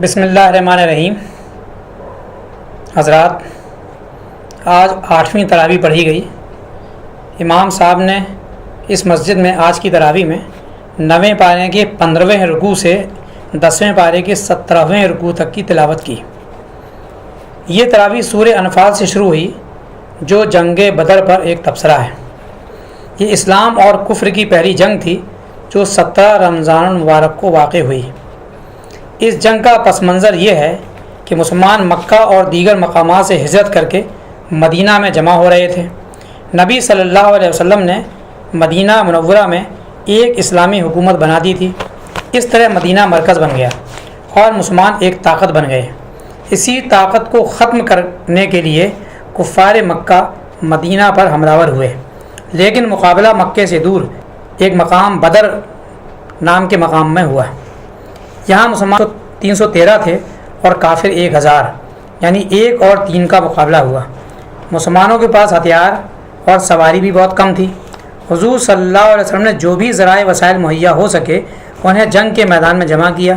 بسم اللہ الرحمن الرحیم۔ حضرات، آج 8ویں تراویح پڑھی گئی۔ امام صاحب نے اس مسجد میں آج کی تراویح میں 9ویں پارے کے 15ویں رکوع سے 10ویں پارے کے 17ویں رکوع تک کی تلاوت کی۔ یہ تراویح سورہ انفال سے شروع ہوئی جو جنگ بدر پر ایک تبصرہ ہے۔ یہ اسلام اور کفر کی پہلی جنگ تھی جو 17 رمضان المبارک کو واقع ہوئی۔ اس جنگ کا پس منظر یہ ہے کہ مسلمان مکہ اور دیگر مقامات سے ہجرت کر کے مدینہ میں جمع ہو رہے تھے۔ نبی صلی اللہ علیہ وسلم نے مدینہ منورہ میں ایک اسلامی حکومت بنا دی تھی۔ اس طرح مدینہ مرکز بن گیا اور مسلمان ایک طاقت بن گئے۔ اسی طاقت کو ختم کرنے کے لیے کفار مکہ مدینہ پر حملہ ور ہوئے، لیکن مقابلہ مکے سے دور ایک مقام بدر نام کے مقام میں ہوا۔ یہاں مسلمان 313 تھے اور کافر 1000، یعنی 1 اور 3 کا مقابلہ ہوا۔ مسلمانوں کے پاس ہتھیار اور سواری بھی بہت کم تھی۔ حضور صلی اللہ علیہ وسلم نے جو بھی ذرائع وسائل مہیا ہو سکے انہیں جنگ کے میدان میں جمع کیا،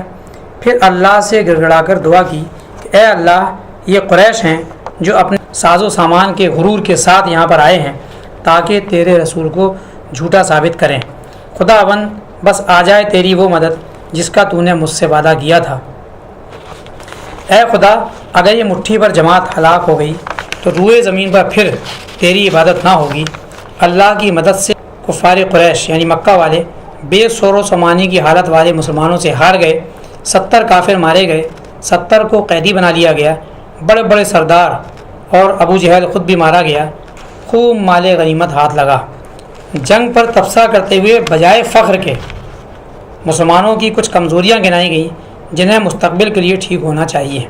پھر اللہ سے گڑ گڑا کر دعا کی کہ اے اللہ، یہ قریش ہیں جو اپنے ساز و سامان کے غرور کے ساتھ یہاں پر آئے ہیں تاکہ تیرے رسول کو جھوٹا ثابت کریں۔ خداوند، بس آ جائے تیری وہ مدد جس کا تو نے مجھ سے وعدہ کیا تھا۔ اے خدا، اگر یہ مٹھی پر جماعت ہلاک ہو گئی تو روئے زمین پر پھر تیری عبادت نہ ہوگی۔ اللہ کی مدد سے کفار قریش یعنی مکہ والے بے سور و سمانی کی حالت والے مسلمانوں سے ہار گئے۔ 70 کافر مارے گئے، 70 کو قیدی بنا لیا گیا، بڑے بڑے سردار اور ابو جہل خود بھی مارا گیا۔ خوب مال غنیمت ہاتھ لگا۔ جنگ پر تبصرہ کرتے ہوئے بجائے فخر کے مسلمانوں کی کچھ کمزوریاں گنائی گئیں جنہیں مستقبل کے لیے ٹھیک ہونا چاہیے۔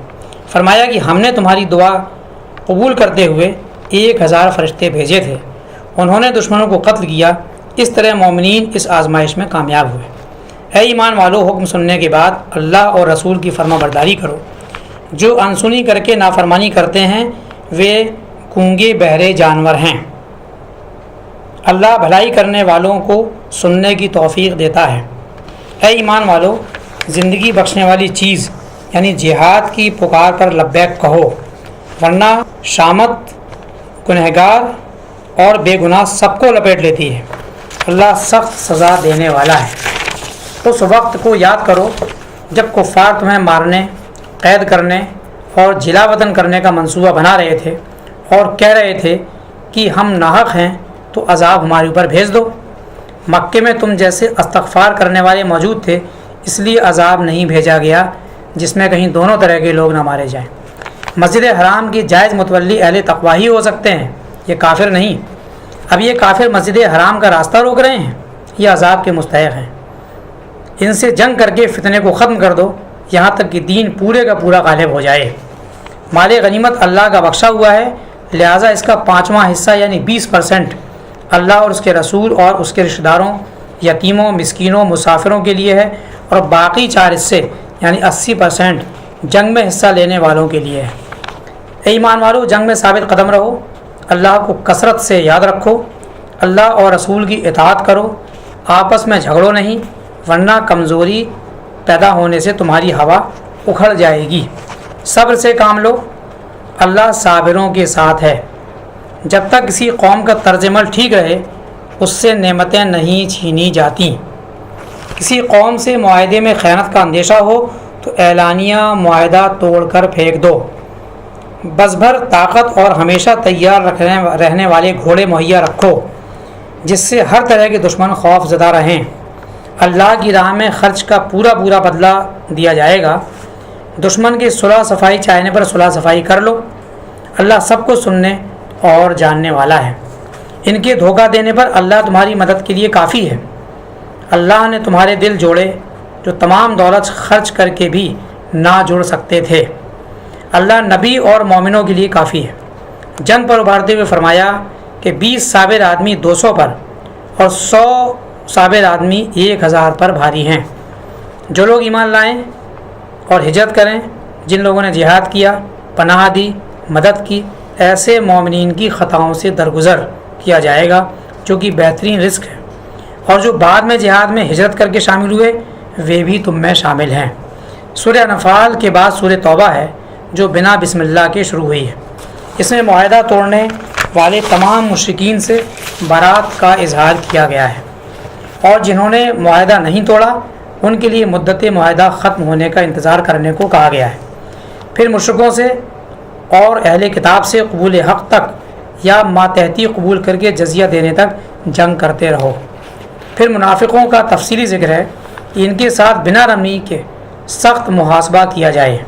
فرمایا کہ ہم نے تمہاری دعا قبول کرتے ہوئے 1000 فرشتے بھیجے تھے، انہوں نے دشمنوں کو قتل کیا۔ اس طرح مومنین اس آزمائش میں کامیاب ہوئے۔ اے ایمان والو، حکم سننے کے بعد اللہ اور رسول کی فرما برداری کرو۔ جو انسنی کر کے نافرمانی کرتے ہیں وہ گونگے بہرے جانور ہیں۔ اللہ بھلائی کرنے والوں کو سننے کی توفیق دیتا ہے۔ اے ایمان والو، زندگی بخشنے والی چیز یعنی جہاد کی پکار پر لبیک کہو، ورنہ شامت گنہگار اور بے گناہ سب کو لپیٹ لیتی ہے۔ اللہ سخت سزا دینے والا ہے۔ اس وقت کو یاد کرو جب کفار تمہیں مارنے، قید کرنے اور جلا وطن کرنے کا منصوبہ بنا رہے تھے اور کہہ رہے تھے کہ ہم ناحق ہیں تو عذاب ہمارے اوپر بھیج دو۔ مکے میں تم جیسے استغفار کرنے والے موجود تھے، اس لیے عذاب نہیں بھیجا گیا جس میں کہیں دونوں طرح کے لوگ نہ مارے جائیں۔ مسجد حرام کی جائز متولی اہل تقوی ہی ہو سکتے ہیں، یہ کافر نہیں۔ اب یہ کافر مسجد حرام کا راستہ روک رہے ہیں، یہ عذاب کے مستحق ہیں۔ ان سے جنگ کر کے فتنے کو ختم کر دو یہاں تک کہ دین پورے کا پورا غالب ہو جائے۔ مال غنیمت اللہ کا بخشا ہوا ہے، لہٰذا اس کا 5واں حصہ یعنی 20% اللہ اور اس کے رسول اور اس کے رشتہ داروں، یتیموں، مسکینوں، مسافروں کے لیے ہے، اور باقی 4 حصے یعنی 80% جنگ میں حصہ لینے والوں کے لیے ہے۔ اے ایمان والو، جنگ میں ثابت قدم رہو، اللہ کو کثرت سے یاد رکھو، اللہ اور رسول کی اطاعت کرو، آپس میں جھگڑو نہیں، ورنہ کمزوری پیدا ہونے سے تمہاری ہوا اکھڑ جائے گی۔ صبر سے کام لو، اللہ صابروں کے ساتھ ہے۔ جب تک کسی قوم کا طرز عمل ٹھیک رہے اس سے نعمتیں نہیں چھینی جاتیں۔ کسی قوم سے معاہدے میں خیانت کا اندیشہ ہو تو اعلانیہ معاہدہ توڑ کر پھینک دو۔ بس بھر طاقت اور ہمیشہ تیار رہنے والے گھوڑے مہیا رکھو جس سے ہر طرح کے دشمن خوف زدہ رہیں۔ اللہ کی راہ میں خرچ کا پورا بدلہ دیا جائے گا۔ دشمن کی صلح صفائی چاہنے پر صلح صفائی کر لو، اللہ سب کو سننے اور جاننے والا ہے۔ ان کے دھوکہ دینے پر اللہ تمہاری مدد کے لیے کافی ہے۔ اللہ نے تمہارے دل جوڑے جو تمام دولت خرچ کر کے بھی نہ جوڑ سکتے تھے۔ اللہ نبی اور مومنوں کے لیے کافی ہے۔ جنگ پر ابھارتے ہوئے فرمایا کہ 20 صابر آدمی 200 پر اور 100 صابر آدمی 1000 پر بھاری ہیں۔ جو لوگ ایمان لائیں اور ہجرت کریں، جن لوگوں نے جہاد کیا، پناہ دی، مدد کی، ایسے مومنین کی خطاؤں سے درگزر کیا جائے گا جو کہ بہترین رزق ہے، اور جو بعد میں جہاد میں ہجرت کر کے شامل ہوئے وہ بھی تم میں شامل ہیں۔ سورہ انفال کے بعد سورہ توبہ ہے جو بنا بسم اللہ کے شروع ہوئی ہے۔ اس میں معاہدہ توڑنے والے تمام مشرکین سے برات کا اظہار کیا گیا ہے، اور جنہوں نے معاہدہ نہیں توڑا ان کے لیے مدت معاہدہ ختم ہونے کا انتظار کرنے کو کہا گیا ہے۔ پھر مشرکوں سے اور اہل کتاب سے قبول حق تک یا ماتحتی قبول کر کے جزیہ دینے تک جنگ کرتے رہو۔ پھر منافقوں کا تفصیلی ذکر ہے کہ ان کے ساتھ بنا رمی کے سخت محاسبہ کیا جائے،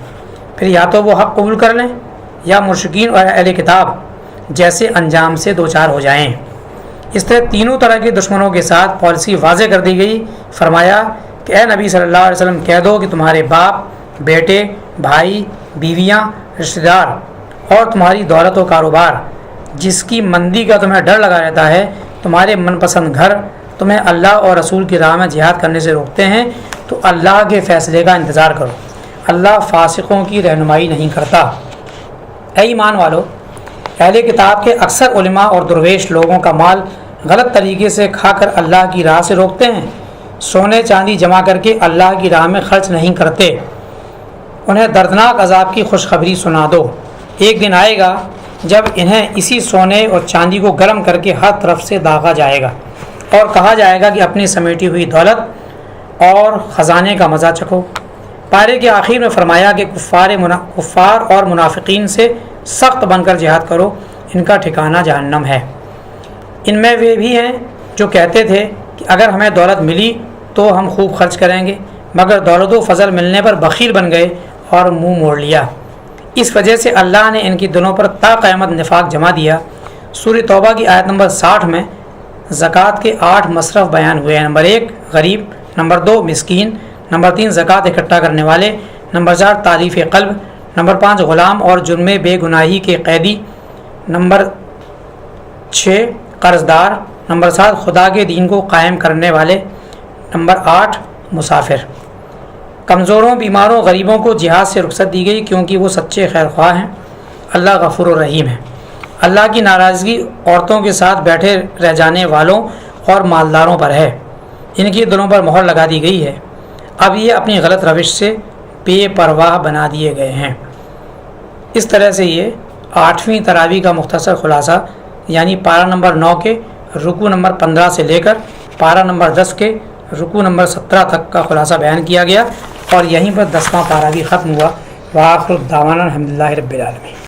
پھر یا تو وہ حق قبول کر لیں یا مشرکین اور اہل کتاب جیسے انجام سے دوچار ہو جائیں۔ اس طرح تینوں طرح کے دشمنوں کے ساتھ پالیسی واضح کر دی گئی۔ فرمایا کہ اے نبی صلی اللہ علیہ وسلم کہہ دو کہ تمہارے باپ، بیٹے، بھائی، بیویاں، رشتہ دار اور تمہاری دولت و کاروبار جس کی مندی کا تمہیں ڈر لگا رہتا ہے، تمہارے من پسند گھر تمہیں اللہ اور رسول کی راہ میں جہاد کرنے سے روکتے ہیں، تو اللہ کے فیصلے کا انتظار کرو، اللہ فاسقوں کی رہنمائی نہیں کرتا۔ اے ایمان والو، اہل کتاب کے اکثر علماء اور درویش لوگوں کا مال غلط طریقے سے کھا کر اللہ کی راہ سے روکتے ہیں، سونے چاندی جمع کر کے اللہ کی راہ میں خرچ نہیں کرتے۔ انہیں دردناک عذاب کی خوشخبری سنا دو۔ ایک دن آئے گا جب انہیں اسی سونے اور چاندی کو گرم کر کے ہر طرف سے داغا جائے گا اور کہا جائے گا کہ اپنی سمیٹی ہوئی دولت اور خزانے کا مزہ چکھو۔ پارے کے آخر میں فرمایا کہ کفار اور منافقین سے سخت بن کر جہاد کرو، ان کا ٹھکانہ جہنم ہے۔ ان میں وہ بھی ہیں جو کہتے تھے کہ اگر ہمیں دولت ملی تو ہم خوب خرچ کریں گے، مگر دولت و فضل ملنے پر بخیل بن گئے اور منہ موڑ لیا۔ اس وجہ سے اللہ نے ان کی دلوں پر تا قیامت نفاق جما دیا۔ سورہ توبہ کی آیت نمبر 60 میں زکوٰۃ کے 8 مصرف بیان ہوئے ہیں۔ نمبر 1 غریب، نمبر 2 مسکین، نمبر 3 زکوٰۃ اکٹھا کرنے والے، نمبر 4 تعریف قلب، نمبر 5 غلام اور جرم بے گناہی کے قیدی، نمبر 6 قرض دار، نمبر 7 خدا کے دین کو قائم کرنے والے، نمبر 8 مسافر۔ کمزوروں، بیماروں، غریبوں کو جہاد سے رخصت دی گئی کیونکہ وہ سچے خیر خواہ ہیں۔ اللہ غفور الرحیم ہے۔ اللہ کی ناراضگی عورتوں کے ساتھ بیٹھے رہ جانے والوں اور مالداروں پر ہے، ان کی دلوں پر مہر لگا دی گئی ہے، اب یہ اپنی غلط روش سے بے پرواہ بنا دیے گئے ہیں۔ اس طرح سے یہ 8ویں تراویح کا مختصر خلاصہ، یعنی پارہ نمبر 9 کے رکوع نمبر 15 سے لے کر پارہ نمبر 10 کے رکوع نمبر 17 تک کا خلاصہ بیان کیا گیا، اور یہیں پر 10واں پارہ بھی ختم ہوا۔ وآخر دعوانا الحمدللہ رب العالمین۔